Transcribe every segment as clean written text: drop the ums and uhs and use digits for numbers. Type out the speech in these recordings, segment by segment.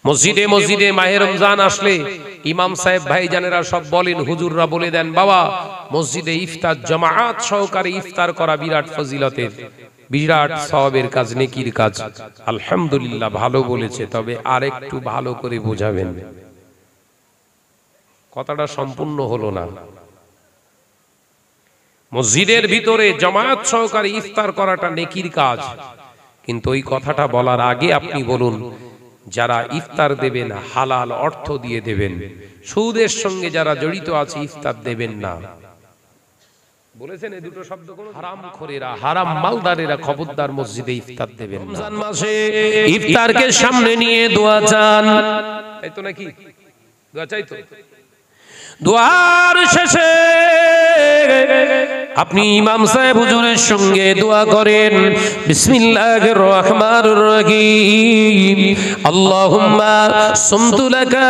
মসজিদে মসজিদে মাহে রমজান আসলে ইমাম সাহেব ভাইজানেরা সব বলেন, হুজুররা বলে দেন, বাবা মসজিদে ইফতার জামাআত সহকারে ইফতার করা বিরাট ফজিলতের, বিরাট সওয়াবের কাজ, নেকির কাজ। আলহামদুলিল্লাহ, ভালো বলেছে, তবে আরেকটু ভালো করে বোঝাবেন। কথাটা সম্পূর্ণ হলো না। মসজিদের ভিতরে জামায়াত সহকারে ইফতার করাটা নেকির কাজ, কিন্তু ওই কথাটা বলার আগে আপনি বলুন, যারা ইফতার দেবেন হালাল অর্থ দিয়ে দেবেন, সুদের সঙ্গে যারা জড়িত আছে ইফতার দেবেন না। বলেছেন এই দুটো শব্দ কোন? হারামখোরেরা, হারাম মালদারেরা খবরদার মসজিদে ইফতার দেবেন না। রমজান মাসে ইফতারকে সামনে নিয়ে দোয়া চান, তাই তো নাকি? দোয়া চাই তো। দোয়ার শেষে আপনি ইমাম সাহেব হুজুরের সঙ্গে দোয়া করেন, বিসমিল্লাহির রহমানির রহিম, আল্লাহুম্মা সুমতু লাকা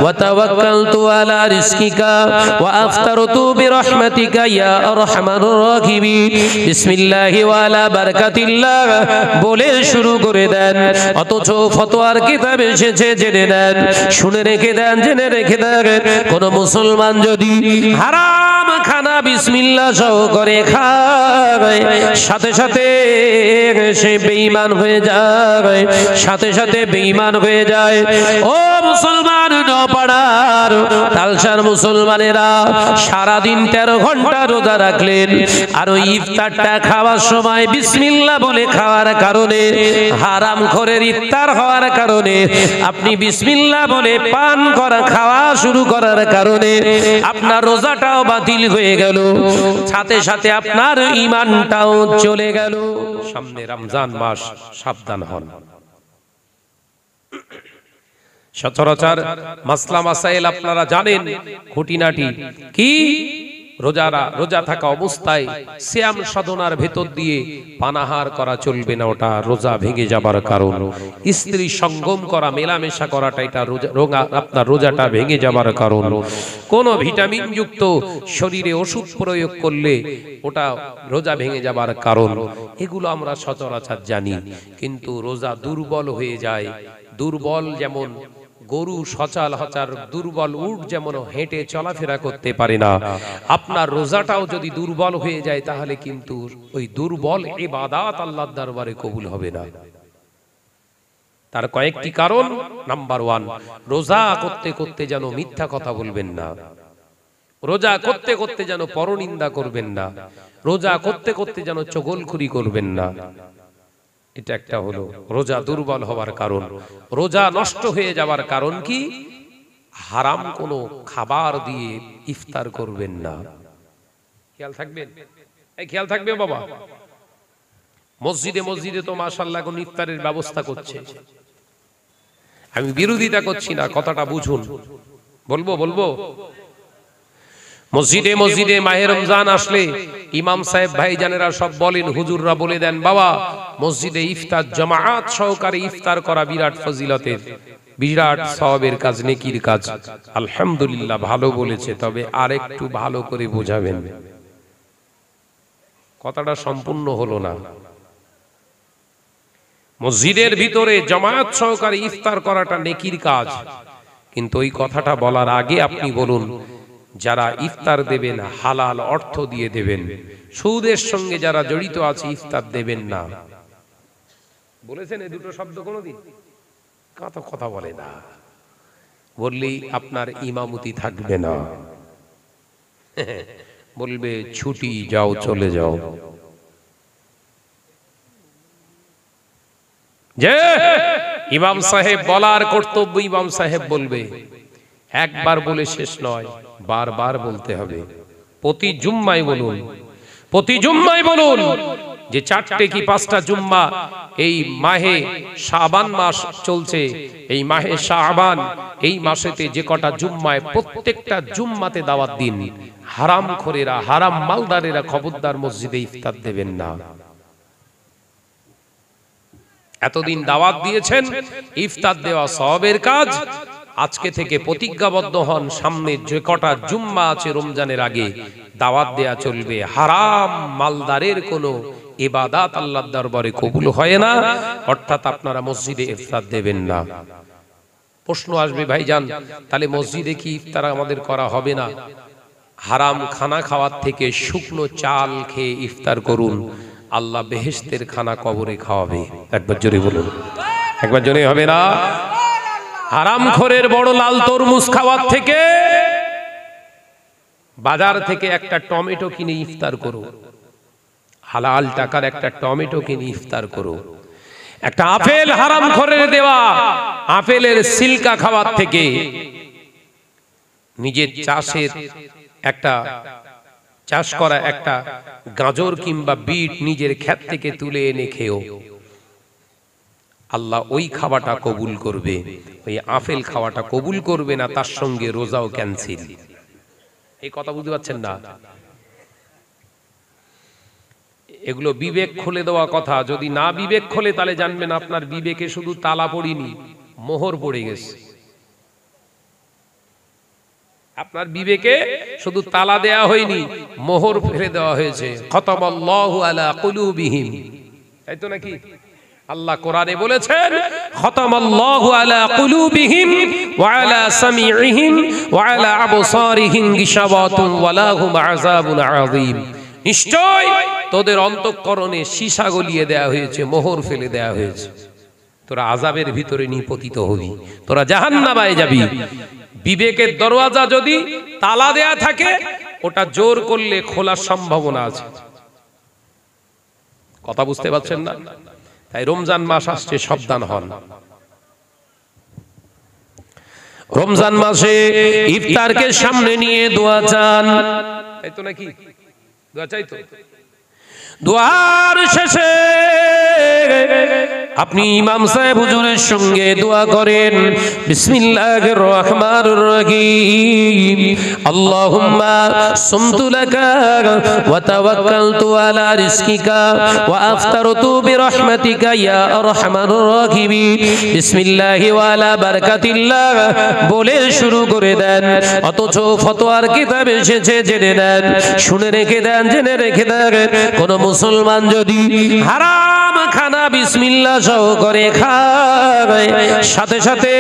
ওয়া তাওয়াক্কালতু আলা রিজকিকা ওয়া আফতারতু বিরহমাতিকা ইয়া আরহামার রাহিমিন, বিসমিল্লাহি ওয়া আলা বারাকাতিল্লাহ বলে শুরু করে দেন। অথচ ফতোয়ার কিতাবে এসেছে, জেনে নেন, শুনে রেখে দেন, জেনে রেখে দেন, কোন মুসলমান যদি হারাম খানা বিসমিল্লাহ সহ করে খায়, সাথে সাথে সে বেঈমান হয়ে যায়, সাথে সাথে বেঈমান হয়ে যায়। ও মুসলমান নপাড়ার তালসার মুসলমানেরা, সারাদিন 13 ঘন্টা রোজা রাখলেন, আর ওই ইফতারটা খাওয়ার সময় বিসমিল্লাহ বলে খাওয়ার কারণে, হারাম খোরের ইফতার হওয়ার কারণে, আপনি বিসমিল্লাহ বলে পান করা খাওয়া শুরু করার কারণে আপনার রোজাটাও বাতিল হয়ে গেল, সাথে সাথে আপনার ঈমানটাও চলে গেল। সামনে রমজান মাস, সাবধান হন। সচরাচর মাসলা মাসাইল আপনারা জানেন, খুঁটিনাটি কি? রোজা থাকা অবস্থায় সিয়াম সাধনার ভেতর দিয়ে পানাহার করা চলবে না, ওটা রোজা ভেঙে যাবার কারণ। স্ত্রী সঙ্গম করা, মেলামেশা করাটা, এটা আপনার রোজাটা ভেঙে যাবার কারণ। কোন ভিটামিন যুক্ত শরীরে ওষুধ প্রয়োগ করলে ওটা রোজা ভেঙে যাবার কারণ। এগুলো আমরা সচরাচর জানি, কিন্তু রোজা দুর্বল হয়ে যায়। দুর্বল যেমন গরু সচল হচার, দুর্বল উট যেমন হেঁটে চলাফেরা করতে পারে না, আপনার রোজাটাও যদি দুর্বল হয়ে যায় তাহলে কিন্তু ওই দুর্বল ইবাদত আল্লাহর দরবারে কবুল হবে না। তার কয়েকটি কারণ। নাম্বার 1, রোজা করতে করতে যেন মিথ্যা কথা বলবেন না, রোজা করতে করতে যেন পরনিন্দা করবেন না, রোজা করতে করতে যেন চগলখুরি করবেন না। এটা একটা হলো রোজা দুর্বল হওয়ার কারণ। রোজা নষ্ট হয়ে যাওয়ার কারণ কি? হারাম কোনো খাবার দিয়ে ইফতার করবেন না। খেয়াল থাকবেন, এই খেয়াল থাকবে বাবা। মসজিদে মসজিদে তো মাশাআল্লাহ কোন ইফতারের ব্যবস্থা করছে, আমি বিরোধিতা করছি না, কথাটা বুঝুন। বলবো মসজিদে মসজিদে মাহে রমজান আসলে ইমাম সাহেব ভাইজানেরা সব বলেন, হুজুররা বলে দেন, বাবা মসজিদে ইফতার জামাআত সহকারে ইফতার করা বিরাট ফজিলতের, বিরাট সওয়াবের কাজ, নেকির কাজ। আলহামদুলিল্লাহ, ভালো বলেছে, তবে আরেকটু ভালো করে বোঝাবেন। কথাটা সম্পূর্ণ হলো না। মসজিদের ভিতরে জামায়াত সহকারে ইফতার করাটা নেকির কাজ, কিন্তু ওই কথাটা বলার আগে আপনি বলুন, যারা ইফতার দেবেন হালাল অর্থ দিয়ে দেবেন, সুদের সঙ্গে যারা জড়িত আছে ইফতার দেবেন না। বলেছেন এই দুটো শব্দ কোনদিন? কথা বলে না, বললেই আপনার ইমামতি থাকবে না, বলবে ছুটি, যাও, চলে যাও। যে ইমাম সাহেব বলার কর্তব্য ইমাম সাহেব বলবে, একবার বলে শেষ নয়, বারবার বলতে হবে। প্রতি জুম্মায় বলুন, প্রতি জুম্মায় বলুন যে 4টে কি 5টা জুম্মা এই মাহে শাবান মাস চলছে, এই মাহে শাবান, এই মাসেতে যে কটা জুম্মায়, প্রত্যেকটা জুম্মাতে দাওয়াত দিন। হারামখোরেরা, হারাম মালদারেরা খবরদার মসজিদে ইফতার দেবেন না। এতদিন দাওয়াত দিয়েছেন, ইফতার দেওয়া সওয়াবের কাজ। আজকে থেকে প্রতিজ্ঞাবদ্ধ হন, সামনে যে কটা জুম্মা আছে রমজানের আগে দাওয়াত দেয়া চলবে। হারাম মালদারের কোনো ইবাদত আল্লাহর দরবারে কবুল হয় না, অর্থাৎ আপনারা মসজিদে ইফতার দেবেন না। প্রশ্ন আসবে ভাইজান, তাহলে মসজিদে কি ইফতার আমাদের করা হবে না? হারাম খানা খাওয়ার থেকে শুকনো চাল খেয়ে ইফতার করুন, আল্লাহ বেহেশতের খানা কবরে খাওয়াবে। একবার জোরে বলুন, একবার জোরে হবে না? হারামখোরের বড় লাল তরমুজ খাওয়ার থেকে বাজার থেকে একটা টমেটো কিনে ইফতার করো, হালাল টাকার একটা টমেটো কিনে ইফতার করো। একটা আপেল হারামখোরের দেওয়া আপেলের সিলকা খাওয়ার থেকে নিজের চাষের একটা চাষ করা একটা গাজর কিংবা বিট নিজের ক্ষেত থেকে তুলে এনে খেও, আল্লাহ ওই খাওয়াটা কবুল করবে। ওই আপেল খাওয়াটা কবুল করবে না, তার সঙ্গে রোজাও ক্যান্সেল। এই কথা বুঝতে পারছেন না? এগুলো বিবেক খুলে দেওয়া কথা। যদি না বিবেক খোলে তাহলে জানবেন আপনার বিবেকে শুধু তালা পড়িনি, মোহর পড়ে গেছে। আপনার বিবেকে শুধু তালা দেয়া হয়নি, মোহর ফেলে দেওয়া হয়েছে। খতামাল্লাহু আলা কুলুবিহিম, তাই তো নাকি? আল্লাহ কোরআনে বলেছেন খতামাল্লাহু আলা কুলুবিহিম ওয়া আলা সামিইহিম ওয়া আলা আবসারিহিম গিশাওয়াতুন ওয়া লাহুম আযাবুন আযীম। নিশ্চয় তোদের অন্তঃকরণে সীসা গলিয়ে দেয়া হয়েছে, মোহর ফেলে দেয়া হয়েছে, তোরা আযাবের ভিতরে নিপতিত হবি, তোরা জাহান্নামে যাবি। বিবেকের দরওয়াজা যদি তালা দেয়া থাকে, ওটা জোর করলে খোলার সম্ভাবনা আছে। কথা বুঝতে পারছেন না? তাই রমজান মাস আসছে, সাবধান হন। রমজান মাসে ইফতারকে সামনে নিয়ে দোয়া চান, তাই তো নাকি? দোয়া চাই তো। দোয়ার শেষে আপনি ইমাম সাহেব হুজুরের সঙ্গে দোয়া করেন, বিসমিল্লাহির রহমানির রহিম, আল্লাহুম্মা সুমতু লাকা ওয়া তাওয়াক্কালতু আলা রিজকিকা ওয়া আফতারতু বিরহমাতিকা ইয়া আরহামার রাহিমিন, বিসমিল্লাহি ওয়া আলা বারাকাতিল্লাহ বলে শুরু করে দেন। অথচ ফতোয়ার কিতাব এসেছে, জেনে নেন, শুনে রেখে দেন, জেনে রেখে দেন, কোন মুসলমান যদি হারাম খানা বিসমিল্লাহ সহ করে খায়, সাথে সাথে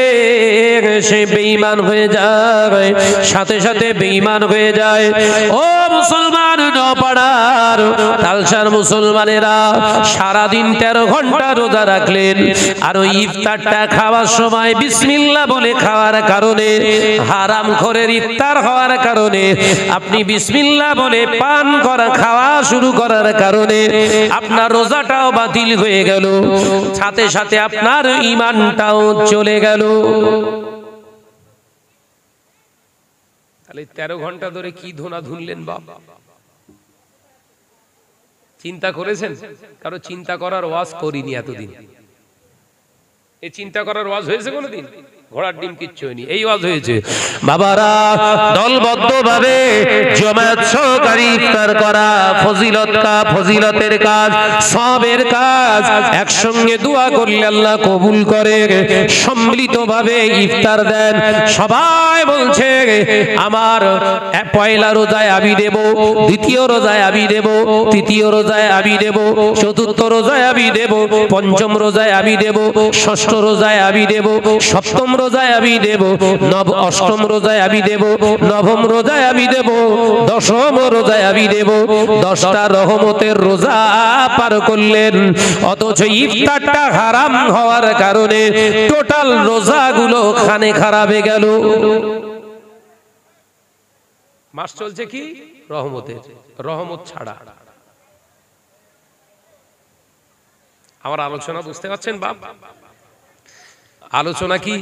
সে বেঈমান হয়ে যায়, সাথে সাথে বেঈমান হয়ে যায়। ও মুসলমান নপাড়ার তালসার মুসলমানেরা, সারাদিন 13 ঘন্টা রোজা রাখলেন, আর ওই ইফতারটা খাওয়ার সময় বিসমিল্লাহ বলে খাওয়ার কারণে, হারামখোরের ইফতার হওয়ার কারণে, আপনি বিসমিল্লাহ বলে পান করা খাওয়া শুরু করার কারণে আপনার রোজাটাও বাতিল হয়ে গেল, সাথে সাথে আপনার ঈমানটাও চলে গেল। তাহলে 13 ঘন্টা ধরে কি ধোনা ধুনলেন বাপ? চিন্তা করেছেন? কারো চিন্তা করার ওয়াজ করিনি এতদিন। এই চিন্তা করার ওয়াজ হয়েছে কোনদিন? ঘোড়ার ডিম কিচ্ছু হয়নি, এই ওয়াজ হয়েছে। বাবারা, দলবদ্ধভাবে জামাত সহকারী ইফতার করা ফজিলতের কাজ, সওয়াবের কাজ। একসঙ্গে দোয়া করলে আল্লাহ কবুল করে, সম্মিলিতভাবে ইফতার দেন। সবাই বলছে আমার পয়লা রোজায় আমি দেব, দ্বিতীয় রোজায় আমি দেব, তৃতীয় রোজায় আমি দেব, চতুর্থ রোজায় আমি দেব, পঞ্চম রোজায় আমি দেব, ষষ্ঠ রোজায় আমি দেব, সপ্তম রোজায় আমি দেব, অষ্টম রোজায় আমি দেব, নবম রোজায় আমি দেব, দশম রোজায় আমি দেব। 10টা রহমতের রোজা পার করলেন, অথচ ইফতারটা হারাম হওয়ার কারণে টোটাল রোজাগুলো খানে খারাপে গেল। মাস চলছে কি রহমতের, রহমত ছাড়া। আমার আলোচনা বুঝতে পারছেন বাপ? আলোচনা কি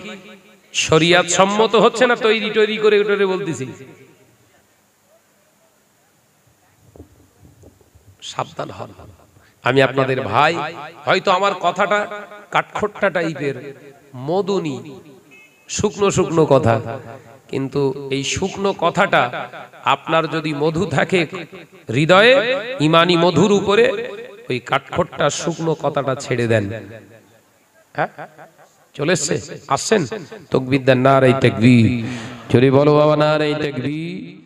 শরিয়াত সম্মত হচ্ছে না তৈরি করে উঠে বলতেছি? সাবধান হন। আমি আপনাদের ভাই, হয়তো আমার কথাটা কাঠখোট্টা টাইপের, মধুনি, শুকনো শুকনো কথা, কিন্তু এই শুকনো কথাটা আপনার যদি মধু থাকে হৃদয়ে, ইমানি মধুর উপরে, ওই কাঠখোট্টা শুকনো কথাটা ছেড়ে দেন। হ্যাঁ, চলে আসছেন? তাকবীর দেন, নারে তাকবীর। জোরে বলো বাবা, নারে তাকবীর।